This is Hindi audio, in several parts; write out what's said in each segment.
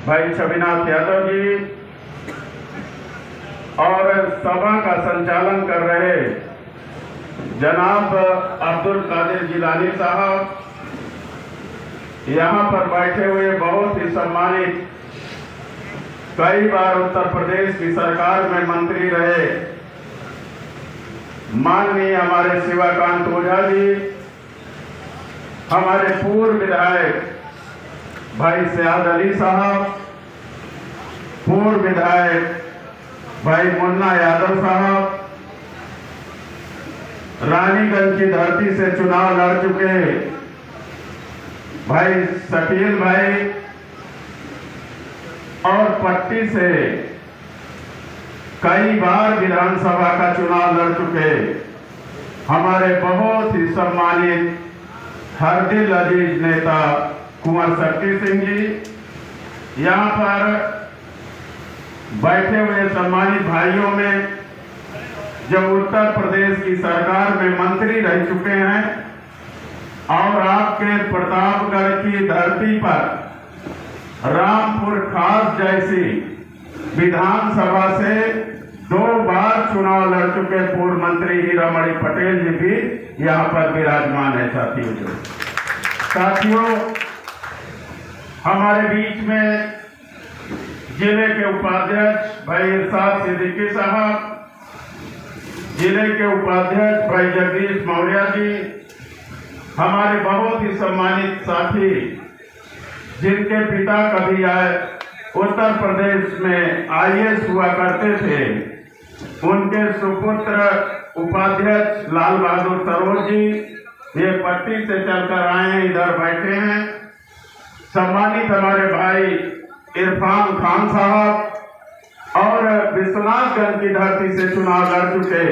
भाई छविनाथ यादव जी और सभा का संचालन कर रहे जनाब अब्दुल कादिर जिलानी साहब, यहाँ पर बैठे हुए बहुत ही सम्मानित, कई बार उत्तर प्रदेश की सरकार में मंत्री रहे माननीय हमारे शिवाकांत ओझा जी, हमारे पूर्व विधायक भाई सयाद अली साहब, पूर्व विधायक भाई मुन्ना यादव साहब, रानीगंज की धरती से चुनाव लड़ चुके भाई शकील भाई और पट्टी से कई बार विधानसभा का चुनाव लड़ चुके हमारे बहुत ही सम्मानित हरदिल अजीज नेता कुंवर शक्ति सिंह जी, यहाँ पर बैठे हुए सम्मानित भाइयों में जो उत्तर प्रदेश की सरकार में मंत्री रह चुके हैं और आपके प्रतापगढ़ की धरती पर रामपुर खास जैसी विधानसभा से 2 बार चुनाव लड़ चुके पूर्व मंत्री हीरामणि पटेल जी भी यहाँ पर विराजमान है। साथियों, हमारे बीच में जिले के उपाध्यक्ष भाई इरशाद सिद्दीकी साहब, जिले के उपाध्यक्ष भाई जगदीश मौर्य जी, हमारे बहुत ही सम्मानित साथी जिनके पिता कभी उत्तर प्रदेश में IAS हुआ करते थे, उनके सुपुत्र उपाध्यक्ष लाल बहादुर सरोज जी, ये पट्टी से चलकर आए हैं, इधर बैठे हैं। सम्मानित हमारे भाई इरफान खान साहब और विश्वनाथगंज की धरती से चुनाव लड़ चुके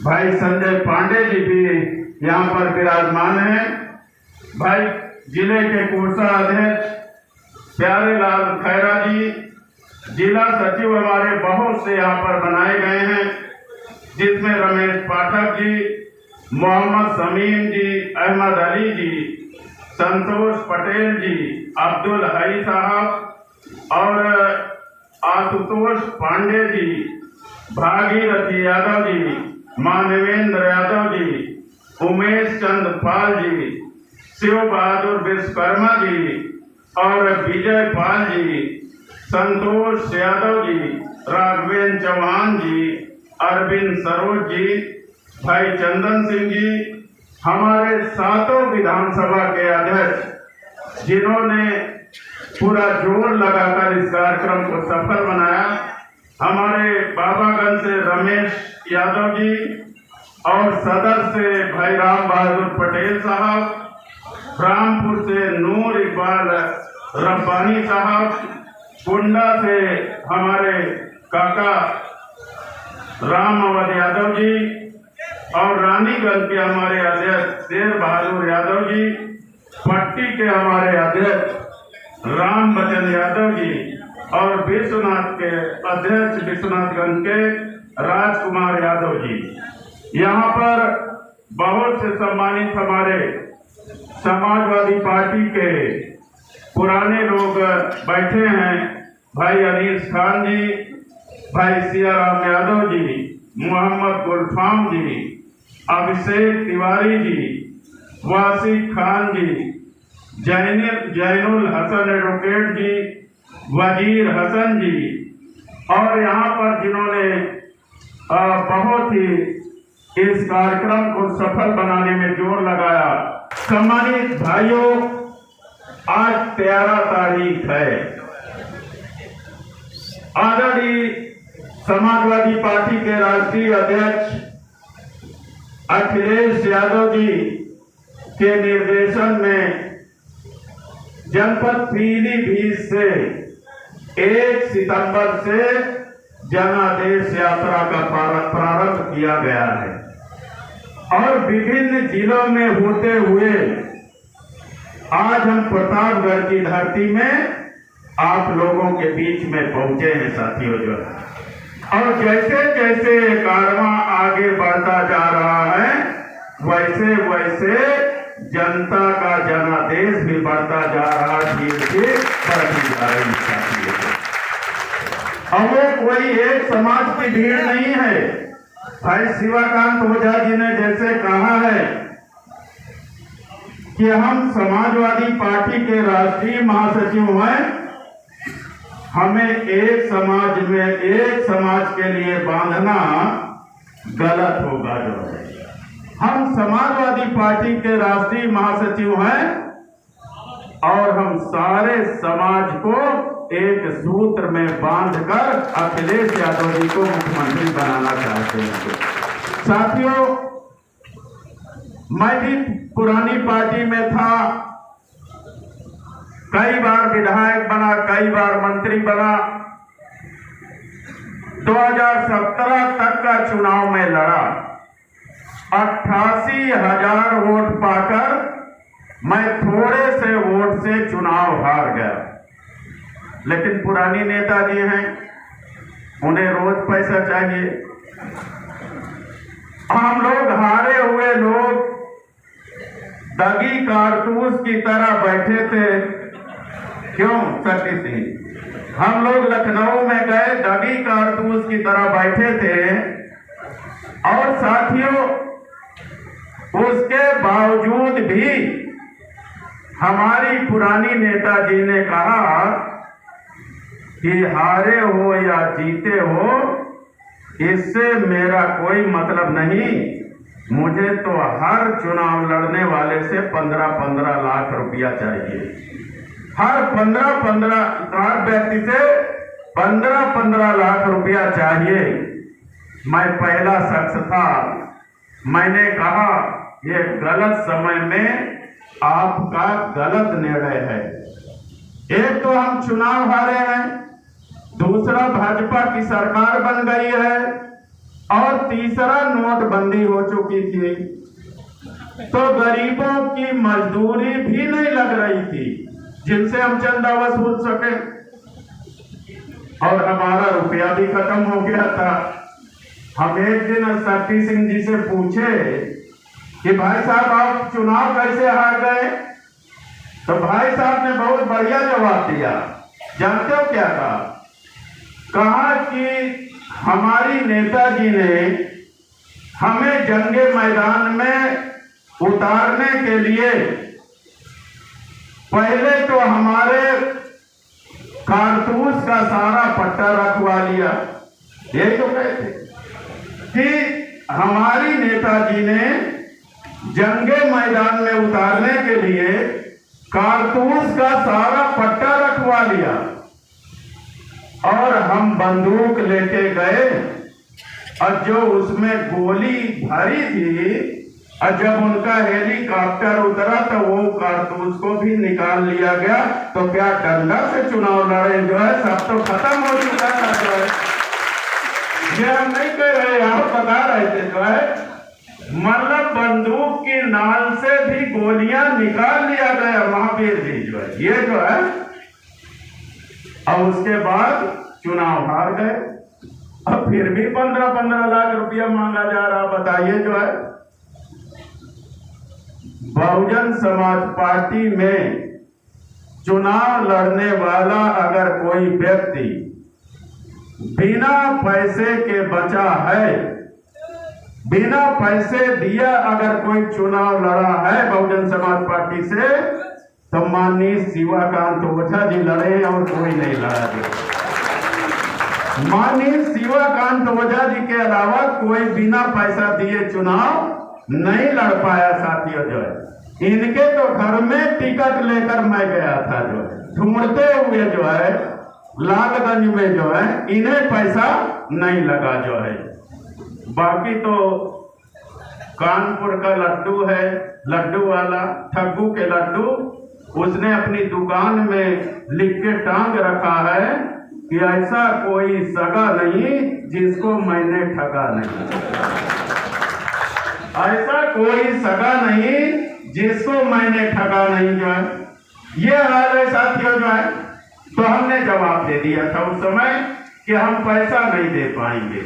भाई संजय पांडे जी भी यहाँ पर विराजमान हैं। भाई जिले के कोषा अध्यक्ष प्यारेलाल खैरा जी, जिला सचिव हमारे बहुत से यहाँ पर बनाए गए हैं, जिसमें रमेश पाठक जी, मोहम्मद समीम जी, अहमद अली जी, संतोष पटेल जी, अब्दुल हई साहब और आशुतोष पांडे जी, भागीरथी यादव जी, मानवेंद्र यादव जी, उमेश चंद्र पाल जी, शिव बहादुर विश्वकर्मा जी और विजय पाल जी, संतोष यादव जी, राघवेंद्र चौहान जी, अरविंद सरोज जी, भाई चंदन सिंह जी, हमारे 7 विधानसभा के अध्यक्ष जिन्होंने पूरा जोर लगाकर इस कार्यक्रम को सफल बनाया, हमारे बाबागंज से रमेश यादव जी और सदर से भाई राम बहादुर पटेल साहब, रामपुर से नूर इकबाल रब्बानी साहब, कुंडा से हमारे काका राम अवध यादव जी और रानीगंज के हमारे अध्यक्ष शेर बहादुर यादव जी, पट्टी के हमारे अध्यक्ष राम बचन यादव जी और विश्वनाथ के अध्यक्ष विश्वनाथगंज के राजकुमार यादव जी। यहाँ पर बहुत से सम्मानित हमारे समाजवादी पार्टी के पुराने लोग बैठे हैं, भाई अनीस खान जी, भाई सियाराम यादव जी, मोहम्मद गुलफाम जी, अभिषेक तिवारी जी, वासी खान जी, जैनुल हसन एडवोकेट जी, वजीर हसन जी और यहाँ पर जिन्होंने बहुत ही इस कार्यक्रम को सफल बनाने में जोर लगाया। सम्मानित भाइयों, आज 13 तारीख है। आदरणीय समाजवादी पार्टी के राष्ट्रीय अध्यक्ष अखिलेश यादव जी के निर्देशन में जनपद पीलीभीत से 1 सितंबर से जनादेश यात्रा का प्रारंभ किया गया है और विभिन्न जिलों में होते हुए आज हम प्रतापगढ़ की धरती में आप लोगों के बीच में पहुंचे हैं साथियों। जो और जैसे जैसे कारवां आगे बढ़ता जा रहा है, वैसे वैसे जनता का जनादेश भी बढ़ता जा रहा है। बढ़ जा रही साथियों। और वो कोई एक समाज की भीड़ नहीं है। भाई शिवाकांत ओझा जी ने जैसे कहा है कि हम समाजवादी पार्टी के राष्ट्रीय महासचिव हैं, हमें एक समाज के लिए बांधना गलत होगा। जो है हम समाजवादी पार्टी के राष्ट्रीय महासचिव हैं और हम सारे समाज को एक सूत्र में बांधकर अखिलेश यादव जी को मुख्यमंत्री बनाना चाहते हैं। साथियों, मैं भी पुरानी पार्टी में था, कई बार विधायक बना, कई बार मंत्री बना। 2017 तक का चुनाव में लड़ा, 88,000 वोट पाकर मैं थोड़े से वोट से चुनाव हार गया। लेकिन पुरानी नेताजी हैं, उन्हें रोज पैसा चाहिए। हम लोग हारे हुए लोग दगी कारतूस की तरह बैठे थे। क्यों शक्ति सिंह? हम लोग लखनऊ में गए, दगी कारतूस की तरह बैठे थे और साथियों उसके बावजूद भी हमारी पुरानी नेताजी ने कहा कि हारे हो या जीते हो, इससे मेरा कोई मतलब नहीं, मुझे तो हर चुनाव लड़ने वाले से 15-15 लाख रुपया चाहिए। हर व्यक्ति से 15-15 लाख रुपया चाहिए। मैं पहला शख्स था। मैंने कहा यह गलत समय में आपका गलत निर्णय है। एक तो हम चुनाव हारे हैं, दूसरा भाजपा की सरकार बन गई है और तीसरा नोटबंदी हो चुकी थी, तो गरीबों की मजदूरी भी नहीं लग रही थी जिनसे हम चंदा वसूल सके, और हमारा रुपया भी खत्म हो गया था। हम एक दिन शक्ति सिंह जी से पूछे कि भाई साहब आप चुनाव कैसे हार गए? तो भाई साहब ने बहुत बढ़िया जवाब दिया। जानते हो क्या कहा कि हमारी नेताजी ने हमें जंगे मैदान में उतारने के लिए पहले तो हमारे कारतूस का सारा पट्टा रखवा लिया। यही तो कहते कि हमारी नेताजी ने जंगे मैदान में उतारने के लिए कारतूस का सारा पट्टा रखवा लिया और हम बंदूक लेके गए और जो उसमें गोली भरी थी, और जब उनका हेलीकॉप्टर उतरा तो वो कारतूस को भी निकाल लिया गया। तो क्या डंडा से चुनाव लड़े? जो है सब तो खत्म हो चुका था। जो है ये हम नहीं कह रहे, आप बता रहे थे। जो है मतलब बंदूक की नाल से भी गोलियां निकाल लिया गया महावीर जी। जो है ये जो है, और उसके बाद चुनाव हार गए और फिर भी 15-15 लाख रुपया मांगा जा रहा। बताइए जो है बहुजन समाज पार्टी में चुनाव लड़ने वाला अगर कोई व्यक्ति बिना पैसे के बचा है, बिना पैसे दिया अगर कोई चुनाव लड़ा है बहुजन समाज पार्टी से, तो माननीय शिवाकांत ओझा जी लड़े और कोई नहीं लड़ा। माननीय शिवाकांत ओझा जी के अलावा कोई बिना पैसा दिए चुनाव नहीं लड़ पाया। साथियों जो है इनके तो घर में टिकट लेकर मैं गया था, जो है ढूंढते हुए, जो है लालगंज में, जो है इन्हें पैसा नहीं लगा। जो है बाकी तो कानपुर का लड्डू है, लड्डू वाला ठग्गू के लड्डू, उसने अपनी दुकान में लिख के टांग रखा है कि ऐसा कोई सगा नहीं जिसको मैंने ठगा नहीं, ऐसा कोई सगा नहीं जिसको मैंने ठगा नहीं। जो है ये हाल है साथियों। जो है तो हमने जवाब दे दिया था उस समय कि हम पैसा नहीं दे पाएंगे,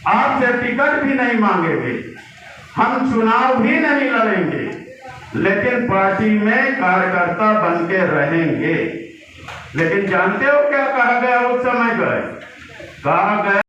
आपसे टिकट भी नहीं मांगेंगे, हम चुनाव भी नहीं लड़ेंगे, लेकिन पार्टी में कार्यकर्ता बन के रहेंगे। लेकिन जानते हो क्या कहा गया उस समय गए? कहा गया